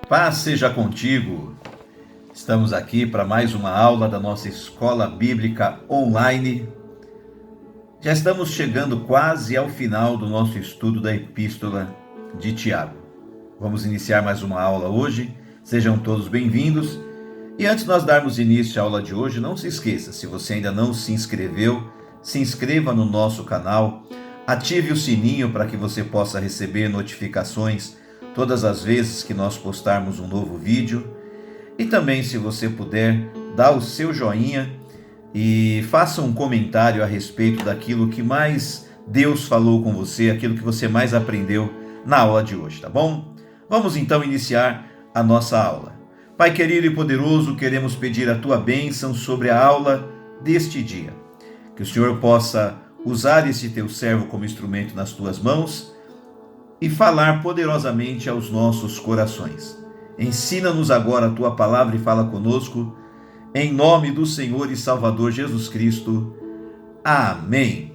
Paz seja contigo. Estamos aqui para mais uma aula da nossa Escola Bíblica Online. Já estamos chegando quase ao final do nosso estudo da Epístola de Tiago. Vamos iniciar mais uma aula hoje. Sejam todos bem-vindos. E antes de nós darmos início à aula de hoje, não se esqueça, se você ainda não se inscreveu, se inscreva no nosso canal, ative o sininho para que você possa receber notificações todas as vezes que nós postarmos um novo vídeo. E também, se você puder, dá o seu joinha e faça um comentário a respeito daquilo que mais Deus falou com você, aquilo que você mais aprendeu na aula de hoje, tá bom? Vamos então iniciar a nossa aula. Pai querido e poderoso, queremos pedir a tua bênção sobre a aula deste dia. Que o Senhor possa usar esse teu servo como instrumento nas tuas mãos e falar poderosamente aos nossos corações. Ensina-nos agora a tua palavra e fala conosco, em nome do Senhor e Salvador Jesus Cristo. Amém.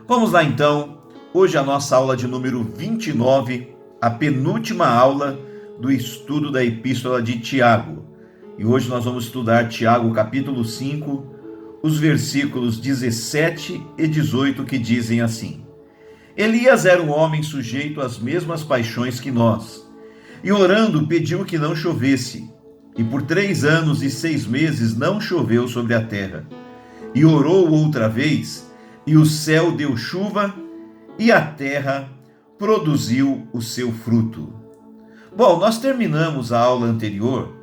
Vamos lá então, hoje a nossa aula de número 29, a penúltima aula do estudo da Epístola de Tiago. E hoje nós vamos estudar Tiago capítulo 5, os versículos 17 e 18 que dizem assim: Elias era um homem sujeito às mesmas paixões que nós, e orando pediu que não chovesse, e por 3 anos e 6 meses não choveu sobre a terra. E orou outra vez, e o céu deu chuva, e a terra produziu o seu fruto. Bom, nós terminamos a aula anterior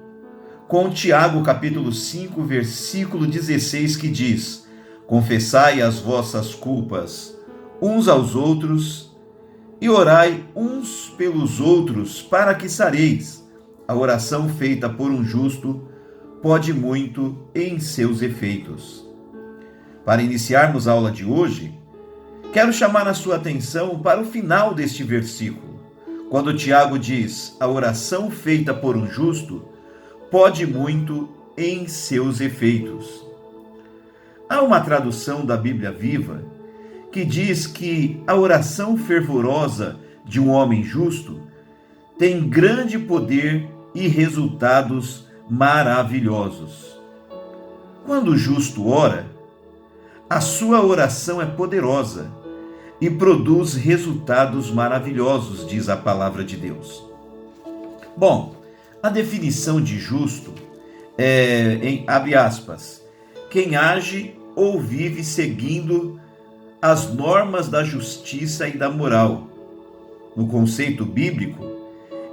com Tiago capítulo 5, versículo 16, que diz: Confessai as vossas culpas uns aos outros, e orai uns pelos outros, para que sareis. A oração feita por um justo pode muito em seus efeitos. Para iniciarmos a aula de hoje, quero chamar a sua atenção para o final deste versículo, quando Tiago diz: a oração feita por um justo pode muito em seus efeitos. Há uma tradução da Bíblia Viva que diz que a oração fervorosa de um homem justo tem grande poder e resultados maravilhosos. Quando o justo ora, a sua oração é poderosa e produz resultados maravilhosos, diz a palavra de Deus. Bom, a definição de justo é, abre aspas, quem age ou vive seguindo as normas da justiça e da moral. No conceito bíblico,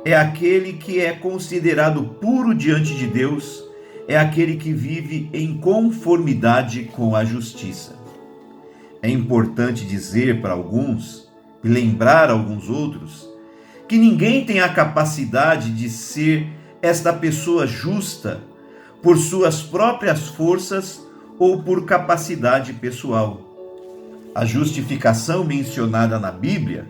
é aquele que é considerado puro diante de Deus, é aquele que vive em conformidade com a justiça. É importante dizer para alguns, e lembrar a alguns outros, que ninguém tem a capacidade de ser esta pessoa justa por suas próprias forças ou por capacidade pessoal. A justificação mencionada na Bíblia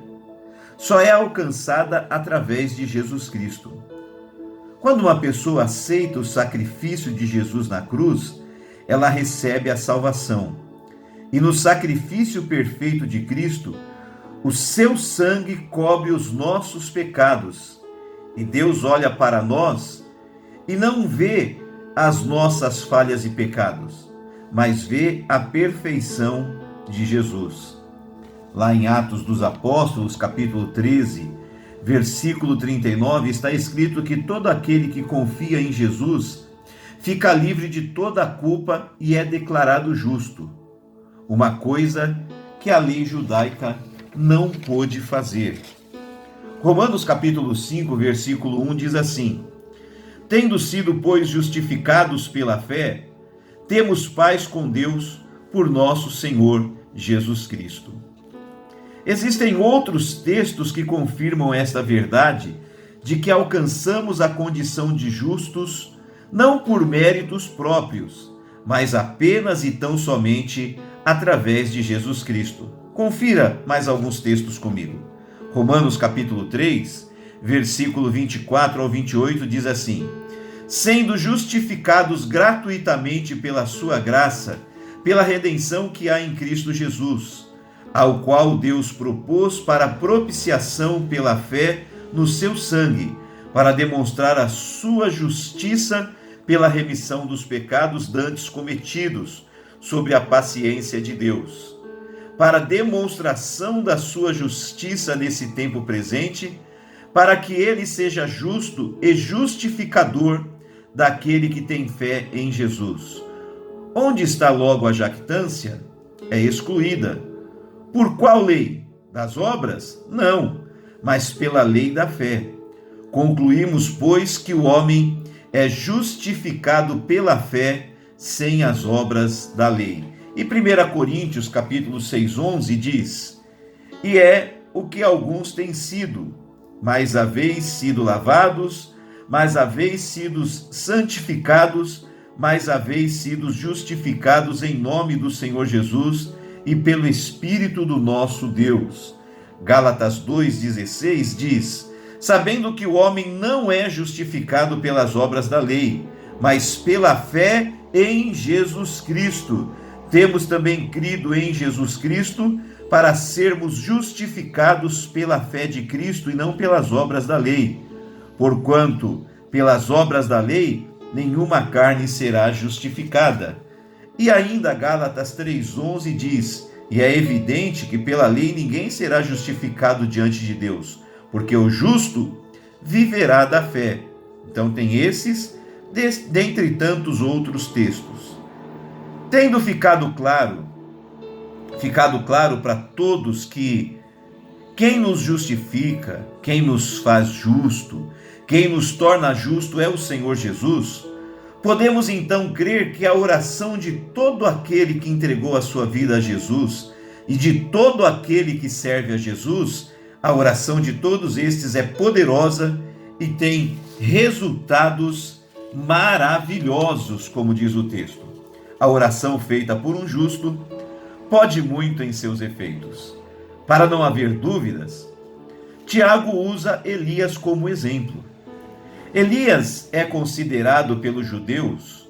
só é alcançada através de Jesus Cristo. Quando uma pessoa aceita o sacrifício de Jesus na cruz, ela recebe a salvação. E no sacrifício perfeito de Cristo, o seu sangue cobre os nossos pecados. E Deus olha para nós e não vê as nossas falhas e pecados, mas vê a perfeição de Jesus. Lá em Atos dos Apóstolos, capítulo 13, versículo 39, está escrito que todo aquele que confia em Jesus fica livre de toda a culpa e é declarado justo. Uma coisa que a lei judaica não pôde fazer. Romanos capítulo 5, versículo 1 diz assim: Tendo sido, pois, justificados pela fé, temos paz com Deus por nosso Senhor Jesus Cristo. Existem outros textos que confirmam esta verdade de que alcançamos a condição de justos não por méritos próprios, mas apenas e tão somente através de Jesus Cristo. Confira mais alguns textos comigo. Romanos capítulo 3, versículo 24 ao 28 diz assim: Sendo justificados gratuitamente pela sua graça, pela redenção que há em Cristo Jesus, ao qual Deus propôs para propiciação pela fé no seu sangue, para demonstrar a sua justiça pela remissão dos pecados dantes cometidos, sobre a paciência de Deus, para demonstração da sua justiça nesse tempo presente, para que ele seja justo e justificador daquele que tem fé em Jesus. Onde está logo a jactância? É excluída. Por qual lei? Das obras? Não, mas pela lei da fé. Concluímos, pois, que o homem é justificado pela fé sem as obras da lei. E 1 Coríntios, capítulo 6:11 diz: E é o que alguns têm sido, mas haveis sido lavados, mas haveis sido santificados, mas haveis sido justificados em nome do Senhor Jesus e pelo Espírito do nosso Deus. Gálatas 2:16 diz: Sabendo que o homem não é justificado pelas obras da lei, mas pela fé em Jesus Cristo. Temos também crido em Jesus Cristo para sermos justificados pela fé de Cristo e não pelas obras da lei. Porquanto, pelas obras da lei, nenhuma carne será justificada. E ainda Gálatas 3:11 diz: E é evidente que pela lei ninguém será justificado diante de Deus, porque o justo viverá da fé. Então tem esses, dentre tantos outros textos. Tendo ficado claro para todos que quem nos justifica, quem nos faz justo, quem nos torna justo é o Senhor Jesus, podemos então crer que a oração de todo aquele que entregou a sua vida a Jesus e de todo aquele que serve a Jesus, a oração de todos estes é poderosa e tem resultados maravilhosos, como diz o texto. A oração feita por um justo pode muito em seus efeitos. Para não haver dúvidas, Tiago usa Elias como exemplo. Elias é considerado pelos judeus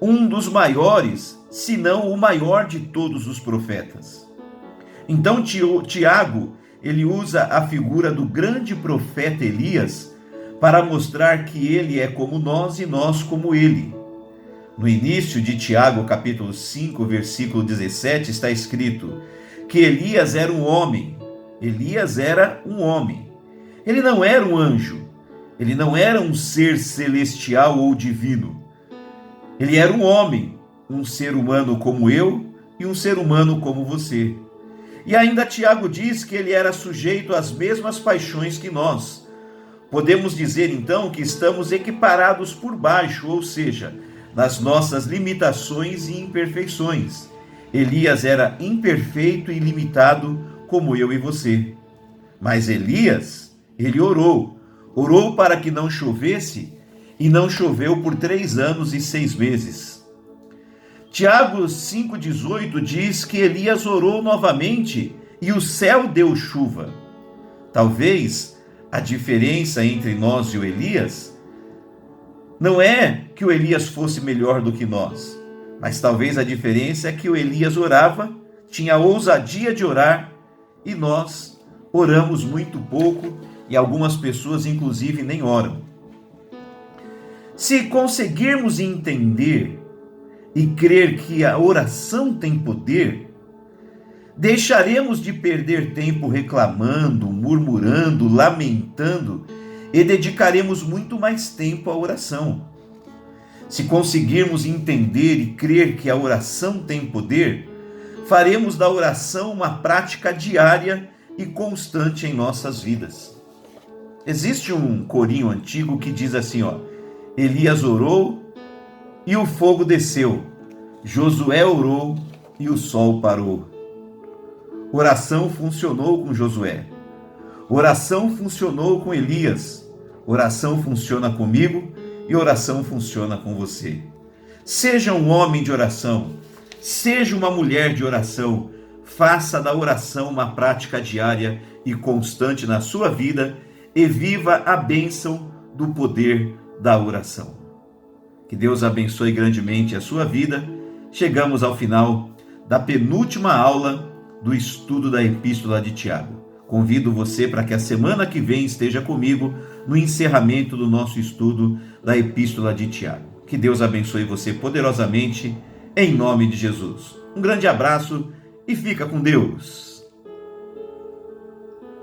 um dos maiores, se não o maior de todos os profetas. Então Tiago, ele usa a figura do grande profeta Elias para mostrar que ele é como nós e nós como ele. No início de Tiago, capítulo 5, versículo 17, está escrito que Elias era um homem. Elias era um homem. Ele não era um anjo. Ele não era um ser celestial ou divino. Ele era um homem, um ser humano como eu e um ser humano como você. E ainda Tiago diz que ele era sujeito às mesmas paixões que nós. Podemos dizer então que estamos equiparados por baixo, ou seja, nas nossas limitações e imperfeições. Elias era imperfeito e limitado como eu e você. Mas Elias, ele orou para que não chovesse, e não choveu por 3 anos e 6 meses. Tiago 5,18 diz que Elias orou novamente e o céu deu chuva. Talvez a diferença entre nós e o Elias não é que o Elias fosse melhor do que nós, mas talvez a diferença é que o Elias orava, tinha a ousadia de orar, e nós oramos muito pouco, e algumas pessoas inclusive nem oram. Se conseguirmos entender e crer que a oração tem poder, deixaremos de perder tempo reclamando, murmurando, lamentando, e dedicaremos muito mais tempo à oração. Se conseguirmos entender e crer que a oração tem poder, faremos da oração uma prática diária e constante em nossas vidas. Existe um corinho antigo que diz assim, Elias orou e o fogo desceu, Josué orou e o sol parou. Oração funcionou com Josué, oração funcionou com Elias, oração funciona comigo e oração funciona com você. Seja um homem de oração, seja uma mulher de oração, faça da oração uma prática diária e constante na sua vida e viva a bênção do poder da oração. Que Deus abençoe grandemente a sua vida. Chegamos ao final da penúltima aula do estudo da Epístola de Tiago. Convido você para que a semana que vem esteja comigo no encerramento do nosso estudo da Epístola de Tiago. Que Deus abençoe você poderosamente, em nome de Jesus. Um grande abraço e fica com Deus.